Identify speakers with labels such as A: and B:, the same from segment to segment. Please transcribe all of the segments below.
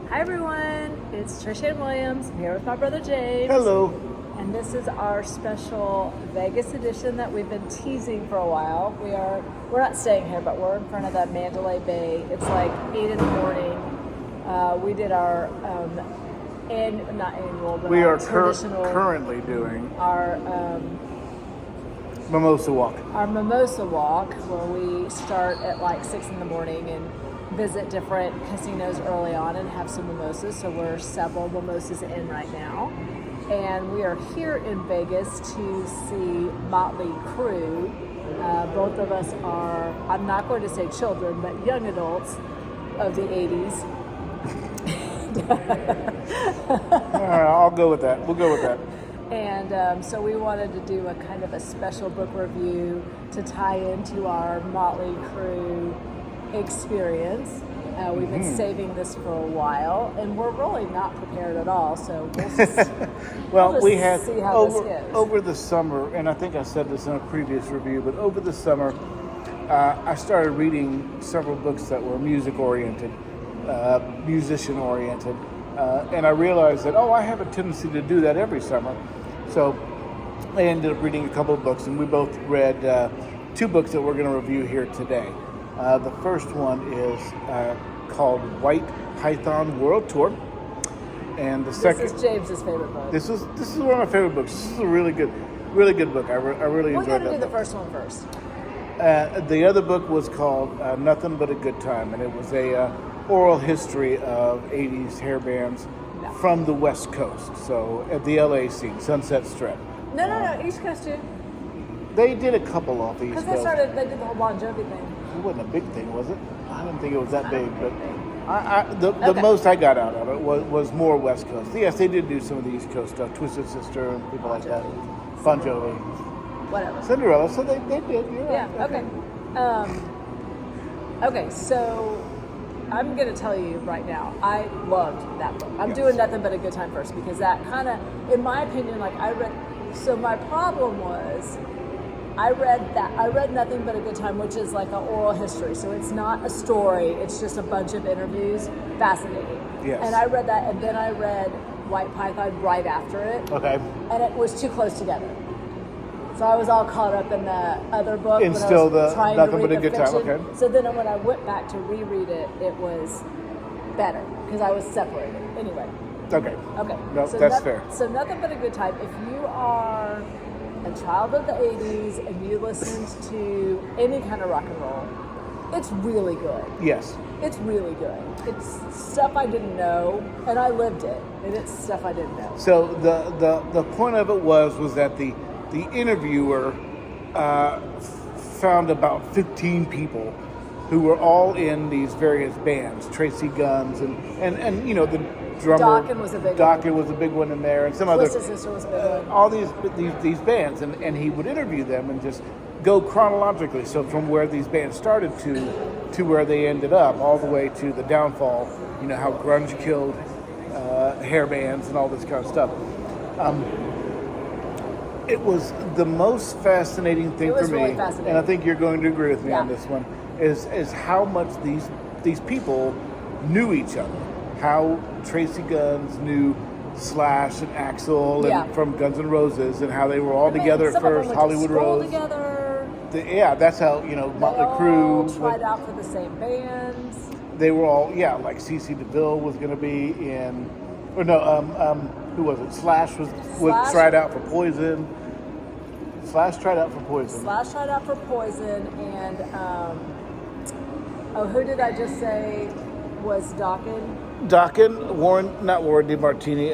A: Hi everyone, it's Trishann Williams. I'm here with my brother James.
B: Hello.
A: And this is our special Vegas edition that we've been teasing for a while. We're not staying here, but we're in front of the Mandalay Bay. It's like 8 in the morning. We did our not annual, but
B: We
A: our
B: are
A: traditional
B: currently doing
A: our
B: Mimosa Walk.
A: our mimosa walk, where we start at like 6 in the morning and visit different casinos early on and have some mimosas. So we're several mimosas in right now. And we are here in Vegas to see Motley Crue. Both of us are, I'm not going to say children, but young adults of the 80s.
B: All right, I'll go with that. We'll go with that.
A: And so we wanted to do a kind of a special book review to tie into our Motley Crue experience. We've been saving this for a while, and we're really not prepared at all. So
B: We had
A: see how this goes.
B: over the summer, and I think I said this in a previous review, but over the summer, I started reading several books that were music-oriented, musician-oriented, and I realized that, I have a tendency to do that every summer. So I ended up reading a couple of books, and we both read two books that we're going to review here today. The first one is called White Python World Tour, and the second.
A: This is James's favorite book.
B: This is one of my favorite books. This is a really good book. I really enjoyed that.
A: We're going to do the first one first.
B: The other book was called Nothing But a Good Time, and it was a oral history of 80s hair bands from the West Coast. So at the LA scene, Sunset Strip.
A: No, East Coast too.
B: They did a couple off the East
A: Because
B: Coast.
A: they did the whole Bon Jovi thing.
B: It wasn't a big thing, was it? I didn't think it was that big, but the most I got out of it was more West Coast. Yes, they did do some of the East Coast stuff, Twisted Sister and people like that. Bon Jovi.
A: Whatever.
B: Cinderella, so they did.
A: Yeah, okay. Okay, so I'm going to tell you right now, I loved that book. I'm doing Nothing But a Good Time first, because that kind of, in my opinion, so my problem was, I read Nothing But a Good Time, which is like an oral history. So it's not a story, it's just a bunch of interviews. Fascinating.
B: Yes.
A: And I read that, and then I read White Python right after it.
B: Okay.
A: And it was too close together. So I was all caught up in the other book.
B: And
A: when
B: still
A: I was trying
B: Nothing
A: to read
B: But a
A: the
B: Good Time,
A: fiction.
B: okay.
A: So then when I went back to reread it, it was better, because I was separated. Anyway.
B: Okay. No,
A: So
B: that's fair.
A: So Nothing But a Good Time. If you are a child of the 80s and you listened to any kind of rock and roll, it's really good.
B: Yes.
A: It's really good. It's stuff I didn't know, and I lived it, and it's stuff I didn't know.
B: So the point of it was that the interviewer found about 15 people who were all in these various bands, Tracy Guns and the drummer.
A: Dokken was a big
B: Dokken was a big one in there, and some other.
A: Twisted Sister was a big one.
B: All these bands, and he would interview them and just go chronologically. So from where these bands started to where they ended up, all the way to the downfall. How grunge killed hair bands and all this kind of stuff. It was the most fascinating thing for me,
A: really fascinating.
B: and I think you're going to agree with me on
A: Yeah.
B: this one. Is how much these people knew each other. How Tracy Guns knew Slash and Axl and from Guns N' Roses, and how they were all together at
A: some of them
B: first.
A: went to
B: Hollywood
A: school
B: Rose.
A: together.
B: That's how Motley Crue.
A: They all tried out for the same bands.
B: They were all like CeCe DeVille was going to be in, or no, who was it? Slash was tried out for Poison. Slash tried out for Poison,
A: and who did I just say was Dokken?
B: not Warren DeMartini.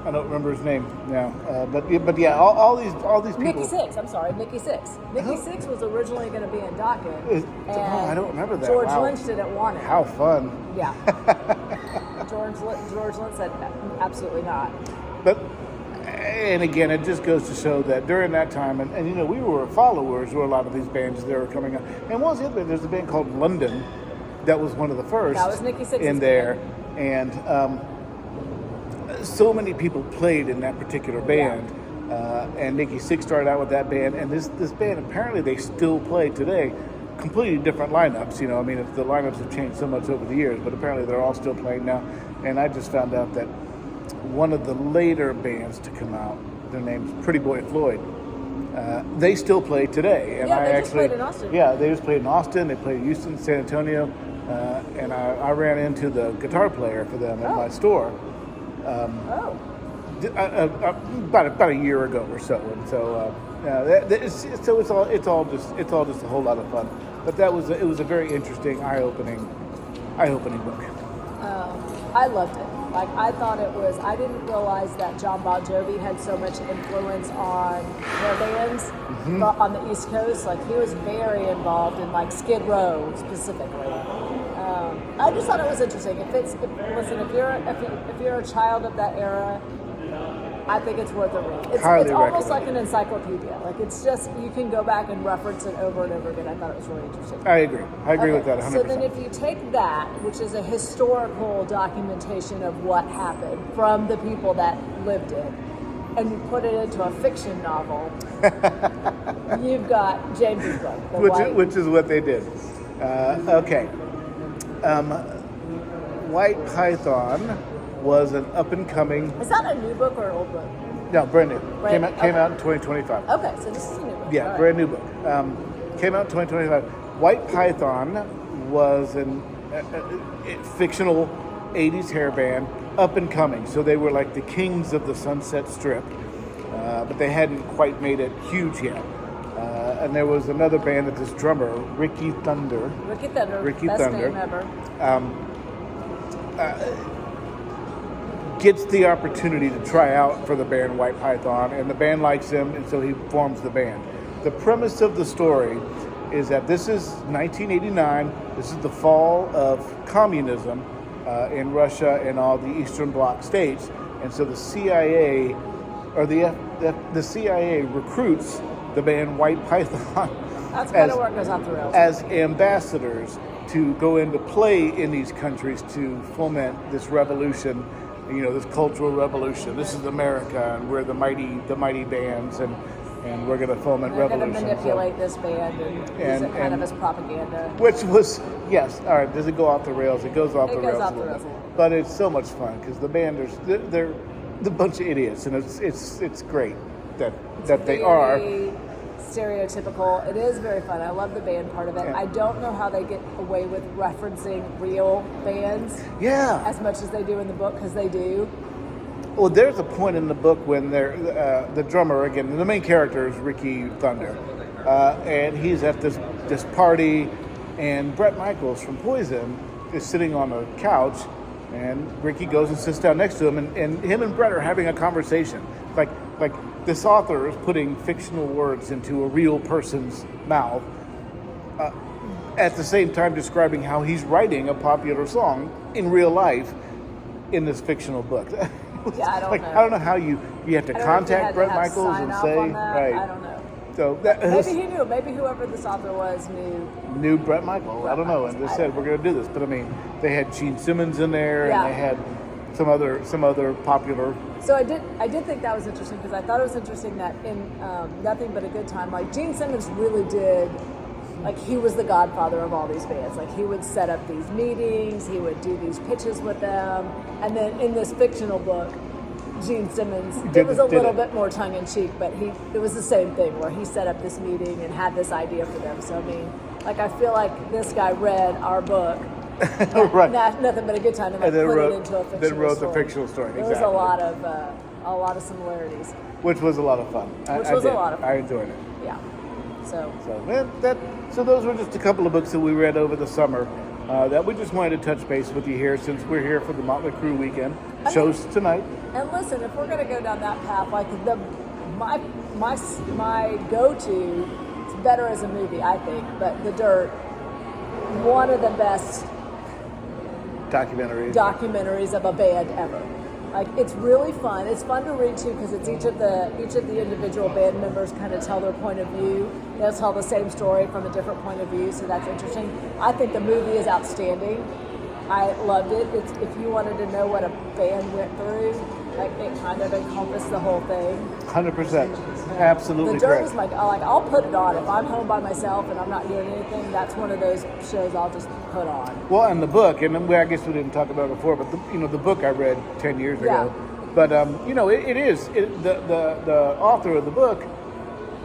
B: I don't remember his name now, but yeah, all these people.
A: Nikki Sixx. I'm sorry, Nikki Sixx. Nikki Sixx was originally going to be in Dokken.
B: I don't remember that.
A: George
B: Wow.
A: Lynch didn't want it.
B: How fun!
A: Yeah. George Lynch said absolutely not.
B: And again, it just goes to show that during that time, and we were followers of a lot of these bands that were coming up. And what was the other band? There's a band called London that was one of the first.
A: That was Nikki Sixx's
B: in there,
A: band.
B: and so many people played in that particular band. And Nikki Sixx started out with that band, and this band apparently they still play today, completely different lineups. You know, I mean, the lineups have changed so much over the years, but apparently they're all still playing now. And I just found out that one of the later bands to come out, their name's Pretty Boy Floyd. They still play today, and
A: they just played in Austin.
B: Yeah, they just played in Austin. They played in Houston, San Antonio, and I ran into the guitar player for them at my store. About a year ago or so, and so it's all just a whole lot of fun. But it was a very interesting, eye-opening book.
A: I loved it. Like, I thought it was, I didn't realize that John Bon Jovi had so much influence on hair bands on the East Coast. Like, he was very involved in, like, Skid Row specifically. I just thought it was interesting. If you're a child of that era, I think it's worth a read. It's almost like an encyclopedia. Like, it's just, you can go back and reference it over and over again. I thought it was really interesting.
B: I agree with that 100%.
A: So then if you take that, which is a historical documentation of what happened from the people that lived it, and you put it into a fiction novel, you've got James's book,
B: which is what they did. Okay. White Python was an up-and-coming...
A: Is that a new book or an old book?
B: No, brand new. Came out in 2025.
A: Okay, so this is a new book.
B: Yeah, brand new book. Came out in 2025. White Python was a fictional 80s hair band, up-and-coming. So they were like the kings of the Sunset Strip, but they hadn't quite made it huge yet. And there was another band that this drummer, Ricky Thunder.
A: Best name ever.
B: Gets the opportunity to try out for the band White Python, and the band likes him, and so he forms the band. The premise of the story is that this is 1989. This is the fall of communism in Russia and all the Eastern Bloc states, and so the CIA or the CIA recruits the band White Python.
A: That's kind of where it goes off the rails.
B: As ambassadors to go into play in these countries to foment this revolution. You know, this cultural revolution. This is America, and we're the mighty bands, and we're going to foment revolution.
A: We're going to manipulate this band and use it kind of as propaganda.
B: Which was, yes, all right, does it go off the rails? It goes off the rails a little bit. But it's so much fun, because the band, they're a bunch of idiots, and it's great that they are.
A: Stereotypical. It is very fun. I love the band part of it. Yeah. I don't know how they get away with referencing real bands as much as they do in the book, because they do.
B: Well, there's a point in the book when they're the drummer, again, the main character is Ricky Thunder, and he's at this party, and Bret Michaels from Poison is sitting on a couch, and Ricky goes and sits down next to him, and him and Bret are having a conversation. Like this author is putting fictional words into a real person's mouth, at the same time describing how he's writing a popular song in real life in this fictional book.
A: I don't know.
B: I don't know how you have to contact Bret Michaels and say, right?
A: I don't know.
B: So
A: maybe he knew. Maybe whoever this author was
B: knew Bret Michaels. I don't know, and they said we're going to do this. But I mean, they had Gene Simmons in there, and they had some other popular.
A: So I did think that was interesting, because I thought it was interesting that in Nothing But a Good Time, like, Gene Simmons really did, like, he was the godfather of all these bands. Like, he would set up these meetings, he would do these pitches with them, and then in this fictional book, Gene Simmons, it was a little bit more tongue-in-cheek, but it was the same thing, where he set up this meeting and had this idea for them. So I mean, like, I feel like this guy read our book,
B: right.
A: Nothing But a Good Time, and then put it into a fictional story.
B: Then wrote the fictional story.
A: There was a lot of similarities,
B: which was a lot of fun.
A: A lot of fun.
B: I enjoyed it.
A: Yeah.
B: So those were just a couple of books that we read over the summer that we just wanted to touch base with you here, since we're here for the Motley Crue weekend. Shows tonight. And
A: listen, if we're going to go down that path, like my go-to, it's better as a movie, I think, but The Dirt, one of the best documentaries of a band ever. Like, it's really fun. It's fun to read too, because it's each of the individual band members kind of tell their point of view. They'll tell the same story from a different point of view, so that's interesting. I think the movie is outstanding. I loved it. If you wanted to know what a band went through, like it kind of encompassed the whole thing.
B: 100%. Absolutely
A: The Dirt
B: correct.
A: was like I'll put it on if I'm home by myself and I'm not doing anything. That's one of those shows I'll just put on.
B: Well, and the book, and I guess we didn't talk about it before, but the book I read 10 years ago. But the author of the book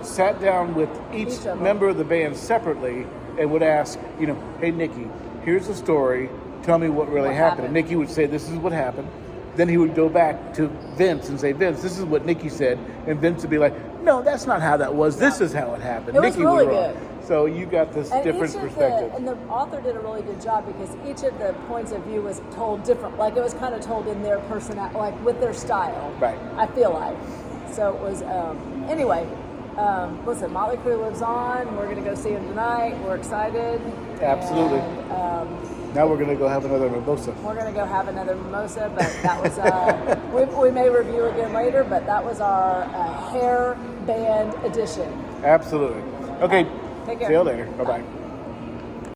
B: sat down with each member of the band separately and would ask, hey Nikki, here's the story. Tell me what really happened. And Nikki would say, this is what happened. Then he would go back to Vince and say, Vince, this is what Nikki said. And Vince would be like, no, that's not how that was. This is how it happened.
A: It was
B: Nikki
A: really
B: was wrong.
A: good.
B: So you got this different perspective.
A: And the author did a really good job because each of the points of view was told different. Like it was kind of told in their personality, like with their style.
B: Right.
A: I feel like. So it was, anyway, listen, Motley Crue lives on. We're going to go see him tonight. We're excited.
B: Absolutely.
A: And,
B: now we're going to go have another mimosa.
A: we're going to go have another mimosa, but that was, we may review again later, but that was our hair band edition.
B: Absolutely. Okay.
A: Take care.
B: See you later. Bye-bye.